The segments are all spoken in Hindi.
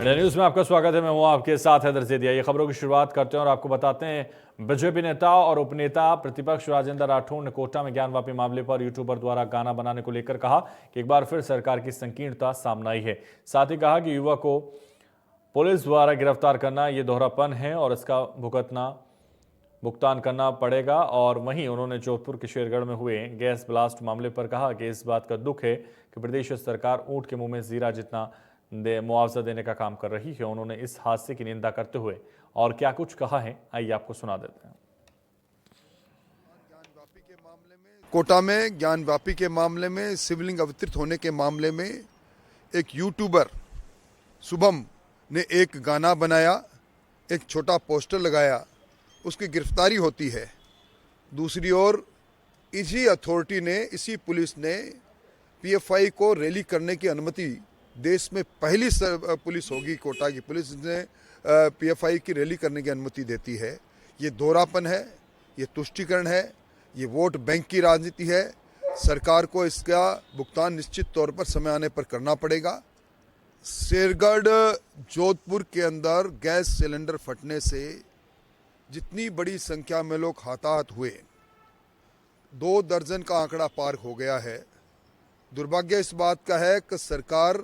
इंडिया न्यूज में आपका स्वागत है। मैं हूं आपके साथ हैदर ज़ेदिया। ये खबरों की शुरुआत करते हैं और आपको बताते हैं बीजेपी नेता और उपनेता प्रतिपक्ष राजेंद्र राठौड़ ने कोटा में ज्ञानवापी मामले पर यूट्यूबर द्वारा गाना बनाने को लेकर कहा कि एक बार फिर सरकार की संकीर्णता सामने आई है। साथ ही कहा कि युवक को पुलिस द्वारा गिरफ्तार करना ये दोहरापन है और इसका भुगतान करना पड़ेगा। और वहीं उन्होंने जोधपुर के शेरगढ़ में हुए गैस ब्लास्ट मामले पर कहा कि इस बात का दुख है कि प्रदेश सरकार ऊंट के मुंह में जीरा जितना मुआवजा देने का काम कर रही है। उन्होंने इस हादसे की निंदा करते हुए और क्या कुछ कहा है, आइए आपको सुना देते हैं। कोटा में ज्ञानवापी के मामले में शिवलिंग अवतरित होने के मामले में एक यूट्यूबर शुभम ने एक गाना बनाया, एक छोटा पोस्टर लगाया, उसकी गिरफ्तारी होती है। दूसरी ओर इसी अथॉरिटी ने, इसी पुलिस ने पीएफआई को रैली करने की अनुमति, देश में पहली पुलिस होगी कोटा की पुलिस ने पीएफआई की रैली करने की अनुमति देती है। ये दोहरापन है, ये तुष्टीकरण है, ये वोट बैंक की राजनीति है। सरकार को इसका भुगतान निश्चित तौर पर समय आने पर करना पड़ेगा। शेरगढ़ जोधपुर के अंदर गैस सिलेंडर फटने से जितनी बड़ी संख्या में लोग हताहत हुए, 2 दर्जन का आंकड़ा पार हो गया है। दुर्भाग्य इस बात का है कि सरकार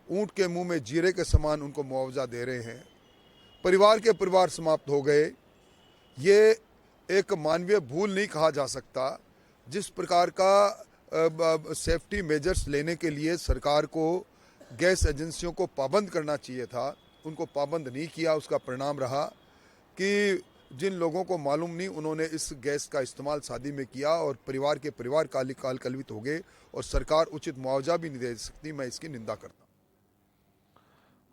ऊंट के मुंह में जीरे के समान उनको मुआवजा दे रहे हैं। परिवार के परिवार समाप्त हो गए। ये एक मानवीय भूल नहीं कहा जा सकता। जिस प्रकार का सेफ्टी मेजर्स लेने के लिए सरकार को गैस एजेंसियों को पाबंद करना चाहिए था, उनको पाबंद नहीं किया। उसका परिणाम रहा कि जिन लोगों को मालूम नहीं, उन्होंने इस गैस का इस्तेमाल शादी में किया और परिवार के परिवार काल कलवित हो गए और सरकार उचित मुआवजा भी नहीं दे सकती। मैं इसकी निंदा करता हूं।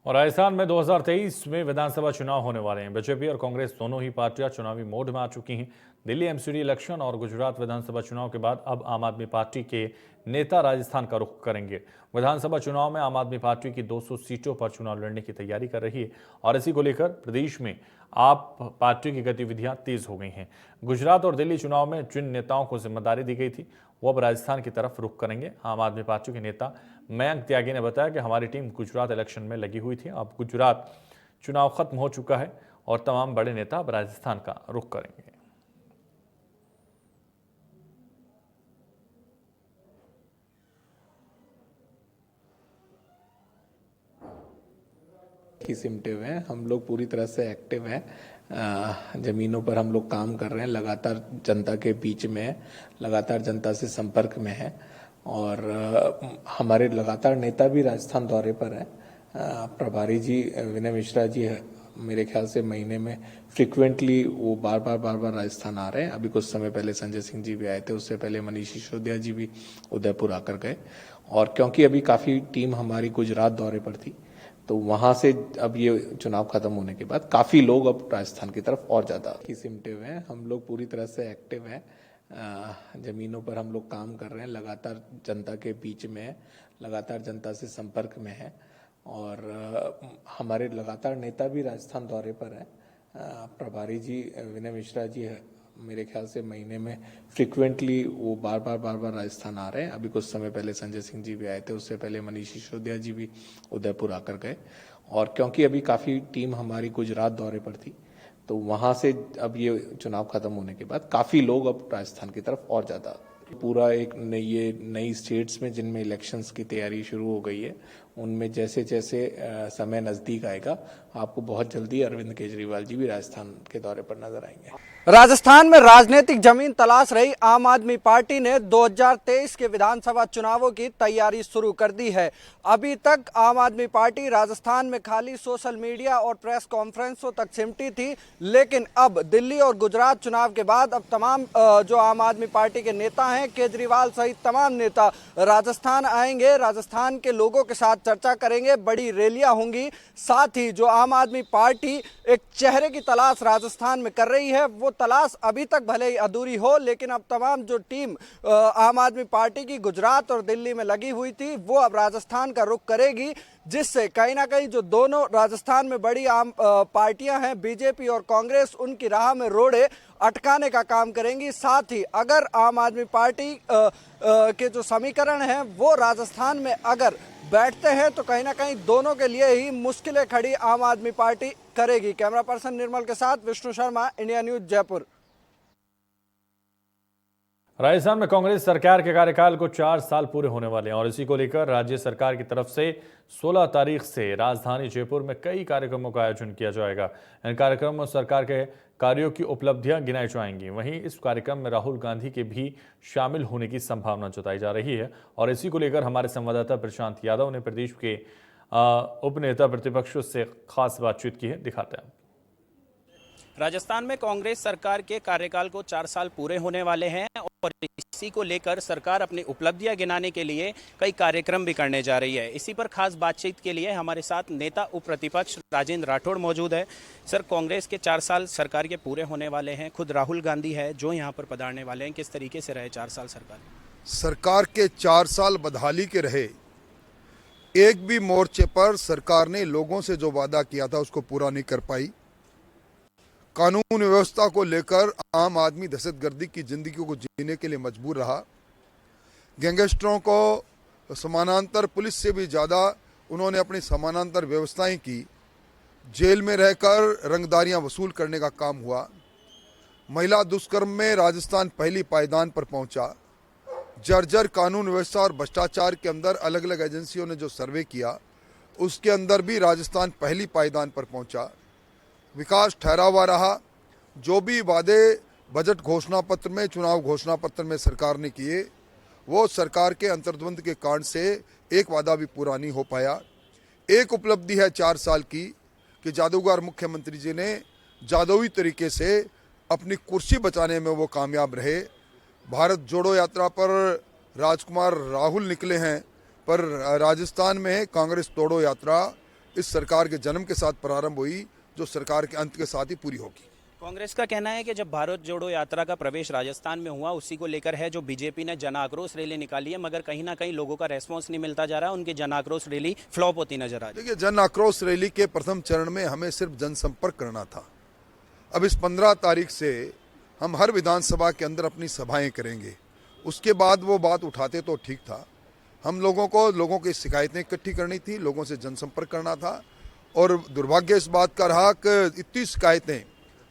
और राजस्थान में 2023 में विधानसभा चुनाव होने वाले हैं। बीजेपी और कांग्रेस दोनों ही पार्टियां चुनावी मोड में आ चुकी हैं। दिल्ली एमसीडी इलेक्शन और गुजरात विधानसभा चुनाव के बाद अब आम आदमी पार्टी के नेता राजस्थान का रुख करेंगे। विधानसभा चुनाव में आम आदमी पार्टी की 200 सीटों पर चुनाव लड़ने की तैयारी कर रही है और इसी को लेकर प्रदेश में आप पार्टी की गतिविधियां तेज हो गई हैं। गुजरात और दिल्ली चुनाव में जिन नेताओं को जिम्मेदारी दी गई थी वो अब राजस्थान की तरफ रुख करेंगे। आम आदमी पार्टी के नेता मयंक त्यागी ने बताया कि हमारी टीम गुजरात इलेक्शन में लगी हुई थी। अब गुजरात चुनाव खत्म हो चुका है और तमाम बड़े नेता अब राजस्थान का रुख करेंगे। की सिमटे हुए हैं। हम लोग पूरी तरह से एक्टिव हैं। जमीनों पर हम लोग काम कर रहे हैं, लगातार जनता के बीच में है, लगातार जनता से संपर्क में है और हमारे लगातार नेता भी राजस्थान दौरे पर है। प्रभारी जी विनय मिश्रा जी मेरे ख्याल से महीने में फ्रिक्वेंटली वो बार बार राजस्थान आ रहे हैं। अभी कुछ समय पहले संजय सिंह जी भी आए थे, उससे पहले मनीष सिसोदिया जी भी उदयपुर आकर गए। और क्योंकि अभी काफ़ी टीम हमारी गुजरात दौरे पर थी, तो वहां से अब ये चुनाव खत्म होने के बाद काफी लोग अब राजस्थान की तरफ और ज्यादा की सिमटे हुए हैं। हम लोग पूरी तरह से एक्टिव हैं। जमीनों पर हम लोग काम कर रहे हैं, लगातार जनता के बीच में है, लगातार जनता से संपर्क में है और हमारे लगातार नेता भी राजस्थान दौरे पर है। प्रभारी जी विनय मिश्रा जी मेरे ख्याल से महीने में फ्रिक्वेंटली वो बार बार राजस्थान आ रहे हैं। अभी कुछ समय पहले संजय सिंह जी भी आए थे, उससे पहले मनीष सिसोदिया जी भी उदयपुर आकर गए। और क्योंकि अभी काफी टीम हमारी गुजरात दौरे पर थी, तो वहां से अब ये चुनाव खत्म होने के बाद काफी लोग अब राजस्थान की तरफ और ज्यादा पूरा एक ये नई स्टेट्स में जिनमें इलेक्शंस की तैयारी शुरू हो गई है, उनमें जैसे जैसे समय नजदीक आएगा, आपको बहुत जल्दी अरविंद केजरीवाल जी भी राजस्थान के दौरे पर नजर आएंगे। राजस्थान में राजनीतिक जमीन तलाश रही आम आदमी पार्टी ने 2023 के विधानसभा चुनावों की तैयारी शुरू कर दी है। अभी तक आम आदमी पार्टी राजस्थान में खाली सोशल मीडिया और प्रेस कॉन्फ्रेंसों तक सिमटी थी, लेकिन अब दिल्ली और गुजरात चुनाव के बाद अब तमाम जो आम आदमी पार्टी के नेता हैं, केजरीवाल सहित तमाम नेता राजस्थान आएंगे, राजस्थान के लोगों के साथ चर्चा करेंगे, बड़ी रैलियां होंगी। साथ ही जो आम आदमी पार्टी एक चेहरे की तलाश राजस्थान में कर रही है, वो तलाश अभी तक भले ही अधूरी हो, लेकिन अब तमाम जो टीम आम आदमी पार्टी की गुजरात और दिल्ली में लगी हुई थी, वो अब राजस्थान का रुख करेगी, जिससे कहीं ना कहीं जो दोनों राजस्थान में बड़ी आम पार्टियां हैं, बीजेपी और कांग्रेस, उनकी राह में रोड़े अटकाने का काम करेंगी। साथ ही अगर आम आदमी पार्टी के जो समीकरण हैं वो राजस्थान में अगर बैठते हैं तो कहीं ना कहीं दोनों के लिए ही मुश्किलें खड़ी आम आदमी पार्टी करेगी। कैमरा पर्सन निर्मल के साथ विष्णु शर्मा, इंडिया न्यूज, जयपुर। राजस्थान में कांग्रेस सरकार के कार्यकाल को 4 साल पूरे होने वाले हैं और इसी को लेकर राज्य सरकार की तरफ से 16 तारीख से राजधानी जयपुर में कई कार्यक्रमों का आयोजन किया जाएगा। इन कार्यक्रमों में सरकार के कार्यों की उपलब्धियां गिनाई जाएंगी। वहीं इस कार्यक्रम में राहुल गांधी के भी शामिल होने की संभावना जताई जा रही है और इसी को लेकर हमारे संवाददाता प्रशांत यादव ने प्रदेश के उपनेता प्रतिपक्षों से खास बातचीत की है। दिखाते हैं। राजस्थान में कांग्रेस सरकार के कार्यकाल को 4 साल पूरे होने वाले हैं और इसी को लेकर सरकार अपनी उपलब्धियां गिनाने के लिए कई कार्यक्रम भी करने जा रही है। इसी पर खास बातचीत के लिए हमारे साथ नेता उप प्रतिपक्ष राजेंद्र राठौड़ मौजूद है। सर, कांग्रेस के 4 साल सरकार के पूरे होने वाले हैं, खुद राहुल गांधी है जो यहां पर पधारने वाले हैं। किस तरीके से रहे 4 साल सरकार के 4 साल बदहाली के रहे। एक भी मोर्चे पर सरकार ने लोगों से जो वादा किया था उसको पूरा नहीं कर पाई। कानून व्यवस्था को लेकर आम आदमी दहशतगर्दी की जिंदगी को जीने के लिए मजबूर रहा। गैंगस्टरों को समानांतर पुलिस से भी ज़्यादा उन्होंने अपनी समानांतर व्यवस्थाएं की। जेल में रहकर रंगदारियां वसूल करने का काम हुआ। महिला दुष्कर्म में राजस्थान पहली पायदान पर पहुंचा। जर्जर कानून व्यवस्था और भ्रष्टाचार के अंदर अलग अलग एजेंसियों ने जो सर्वे किया उसके अंदर भी राजस्थान पहली पायदान पर पहुंचा। विकास ठहरा हुआ रहा। जो भी वादे बजट घोषणा पत्र में, चुनाव घोषणा पत्र में सरकार ने किए वो सरकार के अंतर्द्वंद के कारण से एक वादा भी पूरा नहीं हो पाया। एक उपलब्धि है 4 साल की कि जादूगर मुख्यमंत्री जी ने जादुई तरीके से अपनी कुर्सी बचाने में वो कामयाब रहे। भारत जोड़ो यात्रा पर राजकुमार राहुल निकले हैं, पर राजस्थान में कांग्रेस तोड़ो यात्रा इस सरकार के जन्म के साथ प्रारंभ हुई जो सरकार के अंत के साथ ही पूरी होगी। कांग्रेस का कहना है कि जब भारत जोड़ो यात्रा का प्रवेश राजस्थान में हुआ उसी को लेकर है जो बीजेपी ने जन आक्रोश रैली निकाली है, मगर कहीं ना कहीं लोगों का रेस्पॉन्स नहीं मिलता जा रहा है। उनकी जन आक्रोश रैली फ्लॉप होती नजर आ रही है। देखिए, जन आक्रोश रैली के प्रथम चरण में हमें सिर्फ जनसंपर्क करना था। अब इस 15 तारीख से हम हर विधानसभा के अंदर अपनी सभाएं करेंगे। उसके बाद वो बात उठाते तो ठीक था। हम लोगों को लोगों की शिकायतें इकट्ठी करनी थी, लोगों से जनसंपर्क करना था और दुर्भाग्य इस बात का रहा कि इतनी शिकायतें,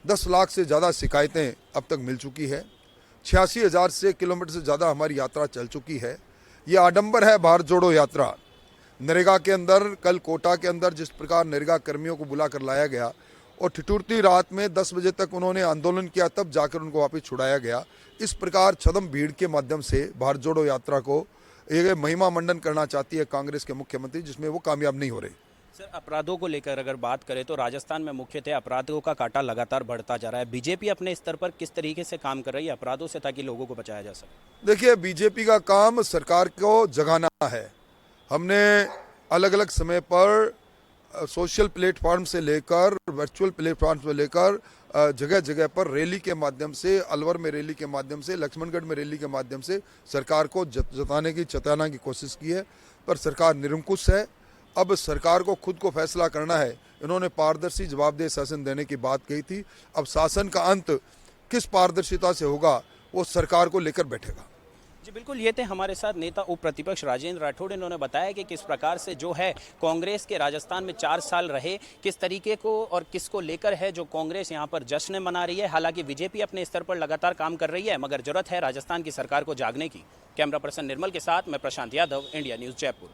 10 लाख से ज़्यादा शिकायतें अब तक मिल चुकी है। 86,000 से किलोमीटर से ज़्यादा हमारी यात्रा चल चुकी है। ये आडंबर है भारत जोड़ो यात्रा। नरेगा के अंदर, कल कोटा के अंदर जिस प्रकार नरेगा कर्मियों को बुला कर लाया गया और ठिठुरती रात में 10 बजे तक उन्होंने आंदोलन किया, तब जाकर उनको वापस छुड़ाया गया। इस प्रकार छदम भीड़ के माध्यम से भारत जोड़ो यात्रा को एक महिमा मंडन करना चाहती है कांग्रेस के मुख्यमंत्री, जिसमें वो कामयाब नहीं हो रही। सर, अपराधों को लेकर अगर बात करें तो राजस्थान में मुख्यतः अपराधों का कांटा लगातार बढ़ता जा रहा है। बीजेपी अपने स्तर पर किस तरीके से काम कर रही है अपराधों से ताकि लोगों को बचाया जा सके? देखिए, बीजेपी का काम सरकार को जगाना है। हमने अलग अलग समय पर सोशल प्लेटफॉर्म से लेकर वर्चुअल प्लेटफॉर्म से लेकर जगह जगह पर रैली के माध्यम से, अलवर में रैली के माध्यम से, लक्ष्मणगढ़ में रैली के माध्यम से सरकार को चेताने की कोशिश की है, पर सरकार निरंकुश है। अब सरकार को खुद को फैसला करना है। इन्होंने पारदर्शी जवाबदेह शासन देने की बात कही थी। अब शासन का अंत किस पारदर्शिता से होगा वो सरकार को लेकर बैठेगा। जी बिल्कुल, ये थे हमारे साथ नेता उप प्रतिपक्ष राजेंद्र राठौड़। इन्होंने बताया कि किस प्रकार से जो है कांग्रेस के राजस्थान में 4 साल रहे, किस तरीके को और किसको लेकर है जो कांग्रेस यहाँ पर जश्न मना रही है। हालांकि बीजेपी अपने स्तर पर लगातार काम कर रही है, मगर जरूरत है राजस्थान की सरकार को जागने की। कैमरा पर्सन निर्मल के साथ मैं प्रशांत यादव, इंडिया न्यूज, जयपुर।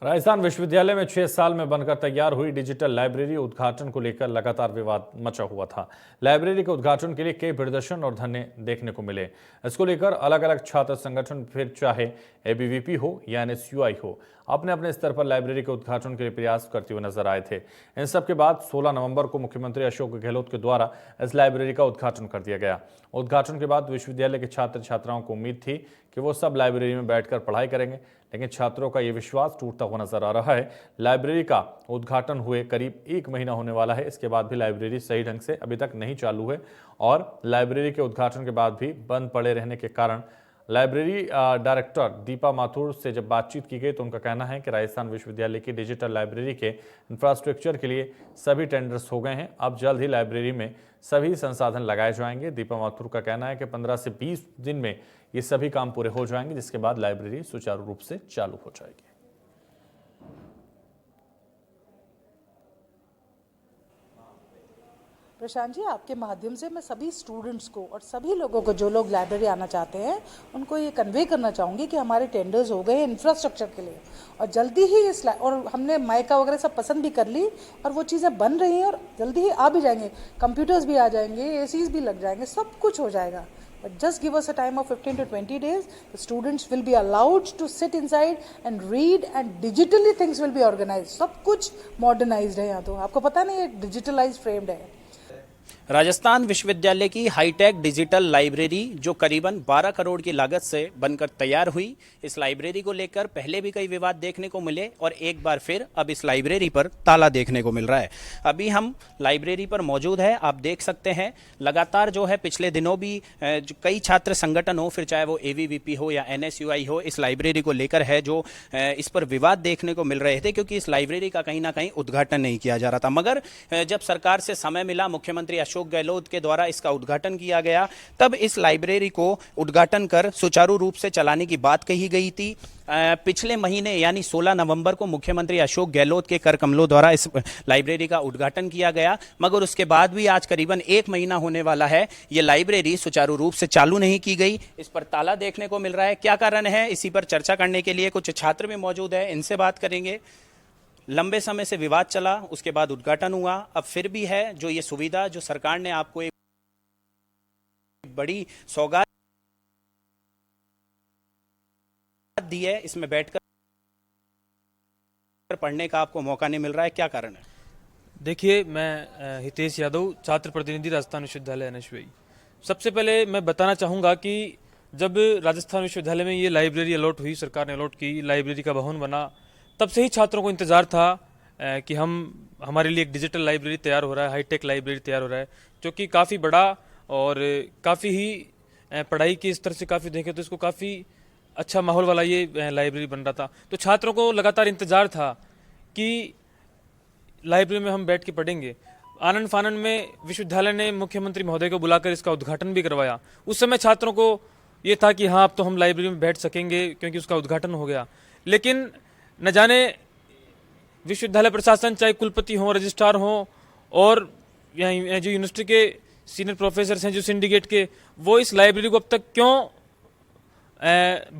राजस्थान विश्वविद्यालय में 6 साल में बनकर तैयार हुई डिजिटल लाइब्रेरी उद्घाटन को लेकर लगातार विवाद मचा हुआ था। लाइब्रेरी के उद्घाटन के लिए कई प्रदर्शन और धरने देखने को मिले। इसको लेकर अलग अलग छात्र संगठन, फिर चाहे एबीवीपी हो या एनएसयूआई हो, अपने अपने स्तर पर लाइब्रेरी के उद्घाटन के लिए प्रयास करते हुए नजर आए थे। इन सब के बाद 16 नवंबर को मुख्यमंत्री अशोक गहलोत के द्वारा इस लाइब्रेरी का उद्घाटन कर दिया गया। उद्घाटन के बाद विश्वविद्यालय के छात्र छात्राओं को उम्मीद थी कि वो सब लाइब्रेरी में बैठकर पढ़ाई करेंगे, लेकिन छात्रों का ये विश्वास टूटता हुआ नजर आ रहा है। लाइब्रेरी का उद्घाटन हुए करीब 1 महीना होने वाला है, इसके बाद भी लाइब्रेरी सही ढंग से अभी तक नहीं चालू है और लाइब्रेरी के उद्घाटन के बाद भी बंद पड़े रहने के कारण लाइब्रेरी डायरेक्टर दीपा माथुर से जब बातचीत की गई तो उनका कहना है कि राजस्थान विश्वविद्यालय की डिजिटल लाइब्रेरी के इंफ्रास्ट्रक्चर के लिए सभी टेंडर्स हो गए हैं। अब जल्द ही लाइब्रेरी में सभी संसाधन लगाए जाएंगे। दीपा माथुर का कहना है कि 15 से 20 दिन में ये सभी काम पूरे हो जाएंगे, जिसके बाद लाइब्रेरी सुचारू रूप से चालू हो जाएगी। प्रशांत जी, आपके माध्यम से मैं सभी स्टूडेंट्स को और सभी लोगों को जो लोग लाइब्रेरी आना चाहते हैं उनको ये कन्वे करना चाहूँगी कि हमारे टेंडर्स हो गए इंफ्रास्ट्रक्चर के लिए और जल्दी ही और हमने माइका वगैरह सब पसंद भी कर ली और वो चीज़ें बन रही हैं और जल्दी ही आ भी जाएंगे, कंप्यूटर्स भी आ जाएंगे, एसीज भी लग जाएंगे, सब कुछ हो जाएगा। But just give us a time of 15 to 20 days. The students will be allowed to sit inside and read, and digitally things will be organized. सब कुछ modernized है यहाँ तो, आपको पता नहीं ये digitalized framed है। राजस्थान विश्वविद्यालय की हाईटेक डिजिटल लाइब्रेरी जो करीबन 12 करोड़ की लागत से बनकर तैयार हुई, इस लाइब्रेरी को लेकर पहले भी कई विवाद देखने को मिले और एक बार फिर अब इस लाइब्रेरी पर ताला देखने को मिल रहा है। अभी हम लाइब्रेरी पर मौजूद है, आप देख सकते हैं लगातार जो है पिछले दिनों भी जो कई छात्र संगठन हो, फिर चाहे वो AVVP हो या NSUI हो, इस लाइब्रेरी को लेकर है जो इस पर विवाद देखने को मिल रहे थे, क्योंकि इस लाइब्रेरी का कहीं ना कहीं उद्घाटन नहीं किया जा रहा था। मगर जब सरकार से समय मिला, मुख्यमंत्री अशोक गहलोत के द्वारा इसका उद्घाटन किया गया, तब इस लाइब्रेरी को उद्घाटन कर सुचारू रूप से चलाने की बात कही गई थी। पिछले महीने यानी 16 नवंबर को मुख्यमंत्री अशोक गहलोत के कर कमलों द्वारा इस लाइब्रेरी का उद्घाटन किया गया, मगर उसके बाद भी आज करीबन 1 महीना होने वाला है, ये लाइब्रेरी सुचारू रूप से चालू नहीं की गई। इस पर ताला देखने को मिल रहा है। क्या कारण है, इसी पर चर्चा करने के लिए कुछ छात्र भी मौजूद है, इनसे बात करेंगे। लंबे समय से विवाद चला, उसके बाद उद्घाटन हुआ, अब फिर भी है जो ये सुविधा जो सरकार ने आपको एक बड़ी सौगात दी है, इसमें बैठकर पढ़ने का आपको मौका नहीं मिल रहा है, क्या कारण है? देखिए, मैं हितेश यादव, छात्र प्रतिनिधि राजस्थान विश्वविद्यालय NSUI। सबसे पहले मैं बताना चाहूँगा कि जब राजस्थान विश्वविद्यालय में ये लाइब्रेरी अलॉट हुई, सरकार ने अलॉट की, लाइब्रेरी का भवन बना, तब से ही छात्रों को इंतज़ार था कि हमारे लिए एक डिजिटल लाइब्रेरी तैयार हो रहा है, हाईटेक लाइब्रेरी तैयार हो रहा है, जो कि काफ़ी बड़ा और काफ़ी ही पढ़ाई के स्तर से काफ़ी देखें तो इसको काफ़ी अच्छा माहौल वाला ये लाइब्रेरी बन रहा था। तो छात्रों को लगातार इंतज़ार था कि लाइब्रेरी में हम बैठ के पढ़ेंगे। आनंद फानंद में विश्वविद्यालय ने मुख्यमंत्री महोदय को बुलाकर इसका उद्घाटन भी करवाया। उस समय छात्रों को ये था कि हाँ, अब तो हम लाइब्रेरी में बैठ सकेंगे क्योंकि उसका उद्घाटन हो गया। लेकिन न जाने विश्वविद्यालय प्रशासन, चाहे कुलपति हों, रजिस्ट्रार हों, और यहाँ जो यूनिवर्सिटी के सीनियर प्रोफेसर हैं जो सिंडिकेट के, वो इस लाइब्रेरी को अब तक क्यों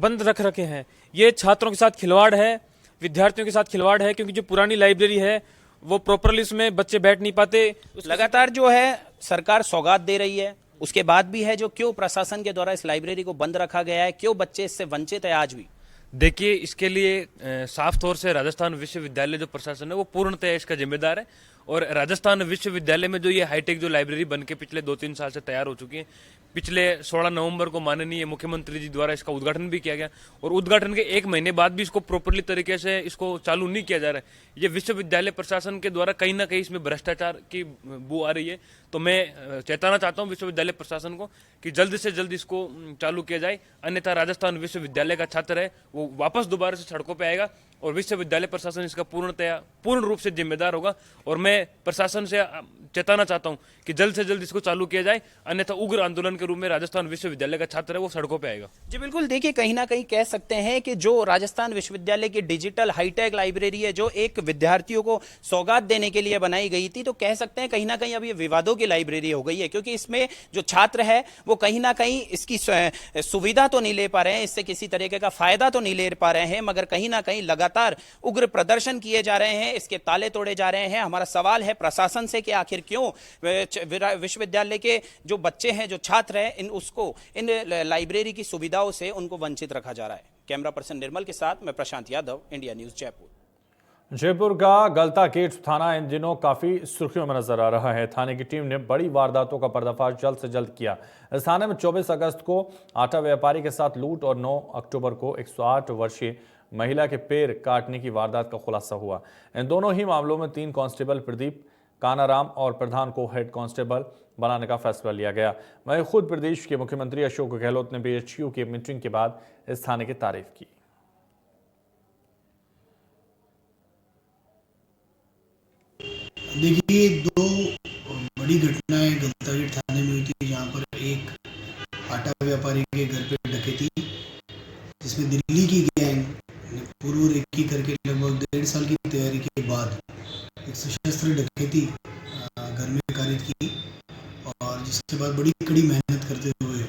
बंद रख रखे हैं। ये छात्रों के साथ खिलवाड़ है, विद्यार्थियों के साथ खिलवाड़ है, क्योंकि जो पुरानी लाइब्रेरी है वो प्रॉपरली उसमें बच्चे बैठ नहीं पाते। लगातार जो है सरकार सौगात दे रही है, उसके बाद भी है जो क्यों प्रशासन के द्वारा इस लाइब्रेरी को बंद रखा गया है, क्यों बच्चे इससे वंचित है आज भी? देखिए, इसके लिए साफ तौर से राजस्थान विश्वविद्यालय जो प्रशासन है वो पूर्णतः इसका जिम्मेदार है। और राजस्थान विश्वविद्यालय में जो ये हाईटेक जो लाइब्रेरी बन के पिछले 2-3 साल से तैयार हो चुकी है, पिछले 16 नवंबर को माननीय मुख्यमंत्री जी द्वारा इसका उद्घाटन भी किया गया और उद्घाटन के 1 महीने बाद भी इसको प्रॉपरली तरीके से इसको चालू नहीं किया जा रहा है। ये विश्वविद्यालय प्रशासन के द्वारा कहीं ना कहीं इसमें भ्रष्टाचार की बू आ रही है। तो मैं चेताना चाहता हूँ विश्वविद्यालय प्रशासन को कि जल्द से जल्द इसको चालू किया जाए, अन्यथा राजस्थान विश्वविद्यालय का छात्र है वो वापस दोबारा से सड़कों पर आएगा और विश्वविद्यालय प्रशासन इसका पूर्ण रूप से जिम्मेदार होगा। और मैं प्रशासन से चेताना चाहता हूं कि जल्द से जल्द इसको चालू किया जाए, अन्यथा उग्र आंदोलन के रूप में राजस्थान विश्वविद्यालय का छात्र है वो सड़कों पे आएगा। जी बिल्कुल, देखिए कहीं ना कहीं कह सकते हैं कि जो राजस्थान विश्वविद्यालय की डिजिटल हाईटेक लाइब्रेरी है, जो एक विद्यार्थियों को सौगात देने के लिए बनाई गई थी, तो कह सकते हैं कहीं ना कहीं अब ये विवादों की लाइब्रेरी हो गई है, क्योंकि इसमें जो छात्र है वो कहीं ना कहीं इसकी सुविधा तो नहीं ले पा रहे हैं, इससे किसी तरीके का फायदा तो नहीं ले पा रहे हैं, मगर कहीं ना कहीं लगातार उग्र प्रदर्शन किए जा रहे हैं, इसके ताले तोड़े जा रहे हैं। हमारा सवाल है प्रशासन से कि आखिर क्यों विश्वविद्यालय के जो बच्चे हैं, जो छात्र हैं, इन लाइब्रेरी की सुविधाओं से उनको वंचित रखा जा रहा है। कैमरा पर्सन निर्मल के साथ मैं प्रशांत यादव, इंडिया न्यूज जयपुर। जयपुर का गलता गेट थाना इन दिनों काफी सुर्खियों में नजर आ रहा है। थाने की टीम ने बड़ी वारदातों का पर्दाफाश जल्द से जल्द किया। इस थाने में 24 अगस्त को आटा व्यापारी के साथ लूट और 9 अक्टूबर को 108 वर्षीय महिला के पैर काटने की वारदात का खुलासा हुआ। इन दोनों ही मामलों में 3 कांस्टेबल प्रदीप कानाराम और प्रधान को हेड कांस्टेबल बनाने का फैसला लिया गया। वहीं खुद प्रदेश के मुख्यमंत्री अशोक गहलोत ने बीएचयू की मीटिंग के बाद इस थाने की तारीफ की। देखिए, दो बड़ी घटनाएं गलतागीर थाने में हुई थी, जहां पर एक आटा व्यापारी के घर पे डकैती, जिसमें दिल्ली की गैंग ने पूर्व रेकी करके लगभग 1.5 साल की तैयारी के बाद एक सशस्त्र डकैती घर में कारित की, और जिसके बाद बड़ी कड़ी मेहनत करते हुए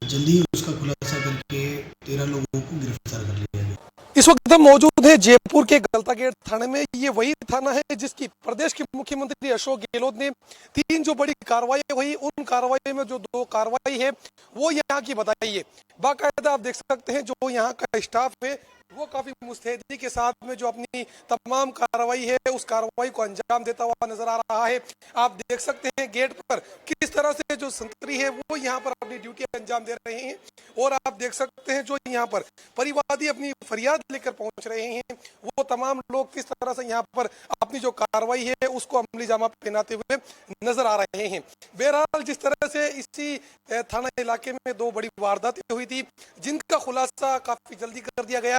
जल्दी ही उसका खुलासा करके 13 लोगों को गिरफ्तार कर लिया गया। इस वक्त हम मौजूद है जयपुर के गलतागेट थाने में। ये वही थाना है जिसकी प्रदेश के मुख्यमंत्री अशोक गहलोत ने 3 जो बड़ी कार्रवाई हुई, उन कार्रवाई में जो 2 कार्रवाई है वो यहाँ की बताई है। बाकायदा आप देख सकते हैं जो यहाँ का स्टाफ है वो काफी मुस्तैदी के साथ में जो अपनी तमाम कार्रवाई है उस कार्रवाई को अंजाम देता हुआ नजर आ रहा है। आप देख सकते हैं गेट पर किस तरह से जो संतरी है वो यहाँ पर अपनी ड्यूटी अंजाम दे रहे हैं, और आप देख सकते हैं जो यहाँ पर परिवादी अपनी फरियाद लेकर पहुंच रहे हैं वो तमाम लोग किस तरह से यहाँ पर अपनी जो कार्रवाई है उसको अमली जामा पहनाते हुए नजर आ रहे हैं। बहरहाल जिस तरह से इसी थाना इलाके में 2 बड़ी वारदातें हुई थी जिनका खुलासा काफी जल्दी कर दिया गया,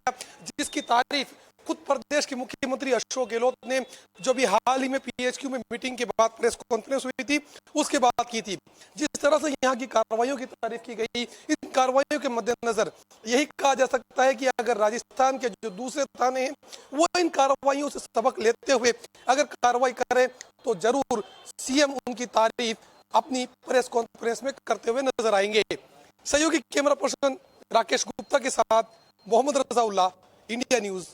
जिसकी तारीफ खुद प्रदेश के मुख्यमंत्री अशोक गहलोत ने जो भी हाल ही में पीएचक्यू में मीटिंग के बाद प्रेस कॉन्फ्रेंस हुई थी उसके बाद की थी। जिस तरह से यहाँ की कार्रवाइयों की तारीफ की गई, इन कार्रवाइयों के मद्देनजर यही कहा जा सकता है कि अगर राजस्थान के जो दूसरे थाने हैं वो इन कार्रवाइयों से सबक लेते हुए अगर कार्रवाई करें तो जरूर सीएम उनकी तारीफ अपनी प्रेस कॉन्फ्रेंस में करते हुए नजर आएंगे। सहयोगी कैमरा पर्सन राकेश गुप्ता के साथ मोहम्मद रजाउल्लाह, इंडिया न्यूज।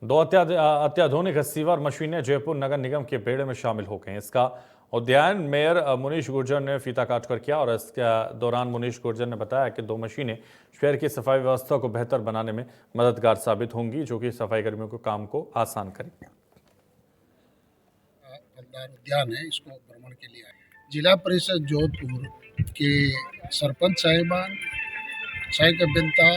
2 अत्याधुनिक सीवर मशीनें जयपुर नगर निगम के बेड़े में शामिल हो गई। इसका उद्यान मेयर मुनीश गुर्जर ने फीता काटकर किया, और इसके दौरान मुनीश गुर्जर ने बताया कि 2 मशीनें शहर की सफाई व्यवस्था को बेहतर बनाने में मददगार साबित होंगी, जो कि सफाई कर्मियों के काम को आसान करेंगी। उद्यान है, इसको भ्रमण के लिए आए। जिला परिषद जोधपुर के सरपंच साहिबान, सहायक अभियंता,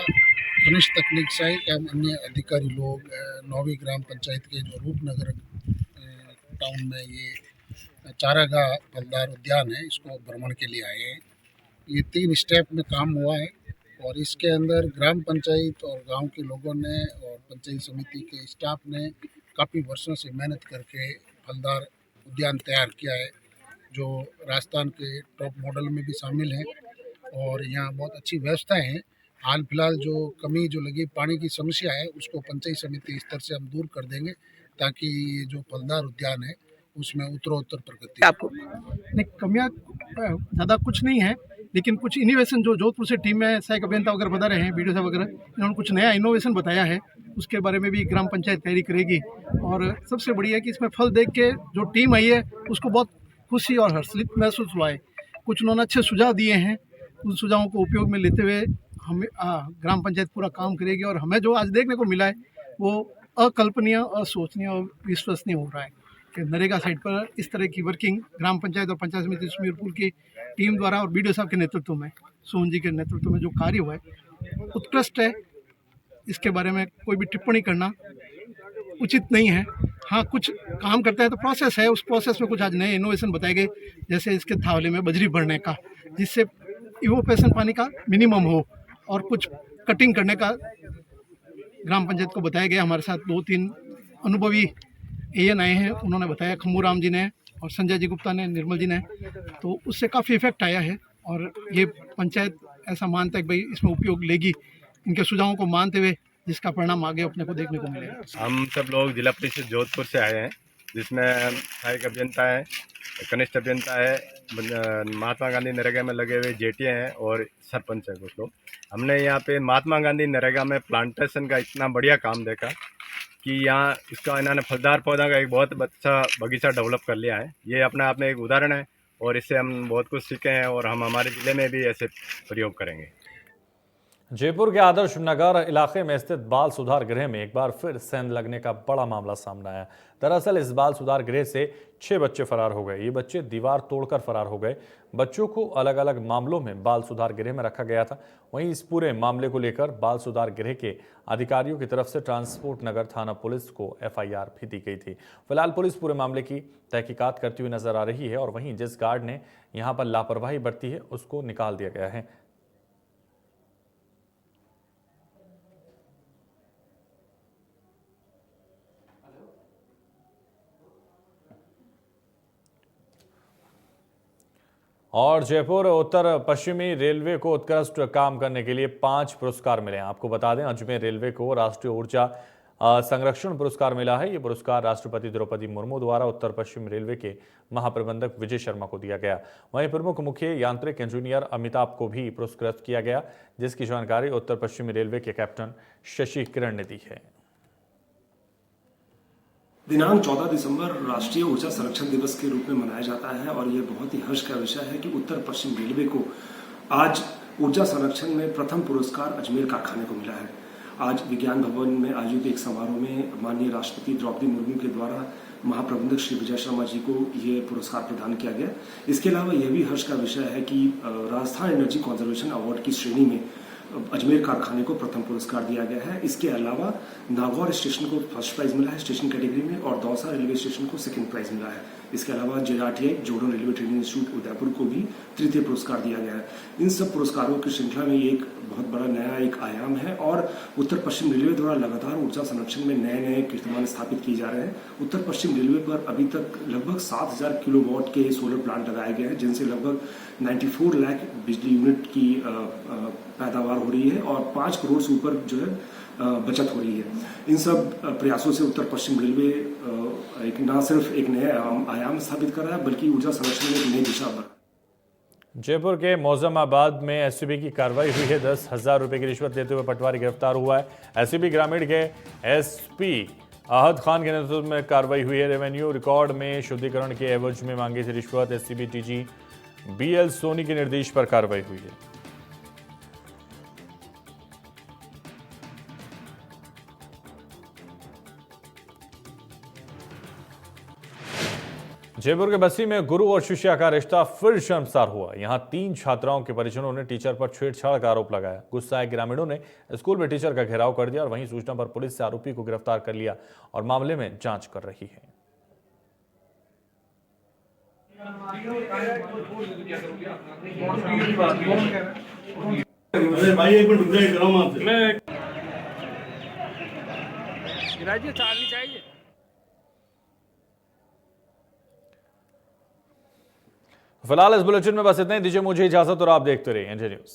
कनिष्ठ तकनीक सहायक एवं अन्य अधिकारी लोग 9वीं ग्राम पंचायत के जो रूपनगर टाउन में ये चारागाह फलदार उद्यान है इसको भ्रमण के लिए आए हैं। ये 3 स्टेप में काम हुआ है, और इसके अंदर ग्राम पंचायत और गांव के लोगों ने और पंचायत समिति के स्टाफ ने काफ़ी वर्षों से मेहनत करके फलदार उद्यान तैयार किया है, जो राजस्थान के टॉप मॉडल में भी शामिल है, और यहाँ बहुत अच्छी व्यवस्थाएं हैं। हाल फिलहाल जो कमी जो लगी पानी की समस्या है उसको पंचायत समिति स्तर से हम दूर कर देंगे, ताकि ये जो फलदार उद्यान है उसमें उत्तरोत्तर प्रगति। आपको नहीं, कमियाँ ज़्यादा कुछ नहीं है, लेकिन कुछ इनोवेशन जो जोधपुर से टीम में सहायक अभियंता वगैरह बता रहे हैं, वीडियो साहब वगैरह, इन्होंने कुछ नया इनोवेशन बताया है, उसके बारे में भी ग्राम पंचायत तैयारी करेगी। और सबसे बढ़िया है कि इसमें फल देख के जो टीम आई है उसको बहुत खुशी और हर्षित महसूस हुआ है। कुछ उन्होंने अच्छे सुझाव दिए हैं, उन सुझावों को उपयोग में लेते हुए हमें ग्राम पंचायत पूरा काम करेगी, और हमें जो आज देखने को मिला है वो अकल्पनीय, असोचनीय और विश्वसनीय हो रहा है कि नरेगा साइट पर इस तरह की वर्किंग ग्राम पंचायत और पंचायत समिति सुमेरपुर की टीम द्वारा और बीडीओ साहब के नेतृत्व में, सोहन जी के नेतृत्व में जो कार्य हुआ है उत्कृष्ट है। इसके बारे में कोई भी टिप्पणी करना उचित नहीं है। हाँ, कुछ काम करते हैं तो प्रोसेस है, उस प्रोसेस में कुछ आज नए इनोवेशन बताए गए, जैसे इसके थावले में बजरी भरने का, जिससे इवोपेशन पानी का मिनिमम हो, और कुछ कटिंग करने का ग्राम पंचायत को बताया गया। हमारे साथ 2-3 अनुभवी एएन आए हैं, उन्होंने बताया, खम्मूराम जी ने और संजय जी गुप्ता ने, निर्मल जी ने, तो उससे काफ़ी इफेक्ट आया है, और ये पंचायत ऐसा मानता है कि भाई इसमें उपयोग लेगी, इनके सुझावों को मानते हुए, जिसका परिणाम आगे अपने को देखने को मिलेगा। हम सब लोग जिला परिषद जोधपुर से आए हैं, जिसमें सहायक अभियंता है, कनिष्ठ अभियंता है, महात्मा गांधी नरेगा में लगे हुए जेटीए हैं, और सरपंच है कुछ लोग। हमने यहाँ पे महात्मा गांधी नरेगा में प्लांटेशन का इतना बढ़िया काम देखा कि यहाँ इसका इन्होंने फलदार पौधा का एक बहुत अच्छा बगीचा डेवलप कर लिया है। ये अपने आप में एक उदाहरण है, और इससे हम बहुत कुछ सीखे हैं, और हम हमारे ज़िले में भी ऐसे प्रयोग करेंगे। जयपुर के आदर्श नगर इलाके में स्थित बाल सुधार गृह में एक बार फिर सेंध लगने का बड़ा मामला सामने आया। दरअसल इस बाल सुधार गृह से 6 बच्चे फरार हो गए। ये बच्चे दीवार तोड़कर फरार हो गए। बच्चों को अलग अलग मामलों में बाल सुधार गृह में रखा गया था। वहीं इस पूरे मामले को लेकर बाल सुधार गृह के अधिकारियों की तरफ से ट्रांसपोर्ट नगर थाना पुलिस को FIR भी दी गई थी। फिलहाल पुलिस पूरे मामले की तहकीकात करती हुई नजर आ रही है और वहीं जिस गार्ड ने यहां पर लापरवाही बरती है उसको निकाल दिया गया है। और जयपुर उत्तर पश्चिमी रेलवे को उत्कृष्ट काम करने के लिए 5 पुरस्कार मिले हैं। आपको बता दें, अजमेर रेलवे को राष्ट्रीय ऊर्जा संरक्षण पुरस्कार मिला है। ये पुरस्कार राष्ट्रपति द्रौपदी मुर्मू द्वारा उत्तर पश्चिम रेलवे के महाप्रबंधक विजय शर्मा को दिया गया। वहीं प्रमुख मुख्य यांत्रिक इंजीनियर अमिताभ को भी पुरस्कृत किया गया, जिसकी जानकारी उत्तर पश्चिमी रेलवे के कैप्टन शशि किरण ने दी है। दिनांक 14 दिसंबर राष्ट्रीय ऊर्जा संरक्षण दिवस के रूप में मनाया जाता है और यह बहुत ही हर्ष का विषय है कि उत्तर पश्चिम रेलवे को आज ऊर्जा संरक्षण में प्रथम पुरस्कार अजमेर कारखाने को मिला है। आज विज्ञान भवन में आयोजित एक समारोह में माननीय राष्ट्रपति द्रौपदी मुर्मू के द्वारा महाप्रबंधक श्री विजय शर्मा जी को ये पुरस्कार प्रदान किया गया। इसके अलावा यह भी हर्ष का विषय है कि राजस्थान एनर्जी कंजर्वेशन अवार्ड की श्रेणी में अजमेर कारखाने को प्रथम पुरस्कार दिया गया है। इसके अलावा नागौर स्टेशन को फर्स्ट प्राइज मिला है स्टेशन कैटेगरी में और दौसा रेलवे स्टेशन को सेकंड प्राइज मिला है। इसके अलावा JRTI जोड़न रेलवे ट्रेनिंग इंस्टीट्यूट उदयपुर को भी तृतीय पुरस्कार दिया गया है। इन सब पुरस्कारों की श्रृंखला में एक बहुत बड़ा नया एक आयाम है और उत्तर पश्चिम रेलवे द्वारा लगातार ऊर्जा संरक्षण में नए नए कीर्तिमान स्थापित किए जा रहे हैं। उत्तर पश्चिम रेलवे पर अभी तक लगभग 7000 किलोवाट के सोलर प्लांट लगाए गए हैं, जिनसे लगभग 94 लाख बिजली यूनिट की पैदावार हो रही है और 5 करोड़ से ऊपर जो है बचत हो रही है। इन सब प्रयासों से उत्तर पश्चिम रेलवे एक न सिर्फ एक नया आयाम स्थापित कर रहा है बल्कि ऊर्जा संरक्षण में एक नई दिशा पर। जयपुर के मौजमाबाद में SCB की कार्रवाई हुई है। 10,000 रुपए की रिश्वत लेते हुए पटवारी गिरफ्तार हुआ है। SCB ग्रामीण के SP आहद खान के नेतृत्व में कार्रवाई हुई है। रेवेन्यू रिकॉर्ड में शुद्धिकरण के एवज में मांगी थी रिश्वत। SCB TG BL सोनी के निर्देश पर कार्रवाई हुई है। जयपुर के बस्सी में गुरु और शिष्या का रिश्ता फिर शर्मसार हुआ। यहां 3 छात्राओं के परिजनों ने टीचर पर छेड़छाड़ का आरोप लगाया। गुस्साए ग्रामीणों ने स्कूल में टीचर का घेराव कर दिया और वहीं सूचना पर पुलिस से आरोपी को गिरफ्तार कर लिया और मामले में जांच कर रही है। फिलहाल इस बुलेटिन में बस इतना ही। दीजिए मुझे इजाजत और आप देखते रहिए NJ न्यूज़।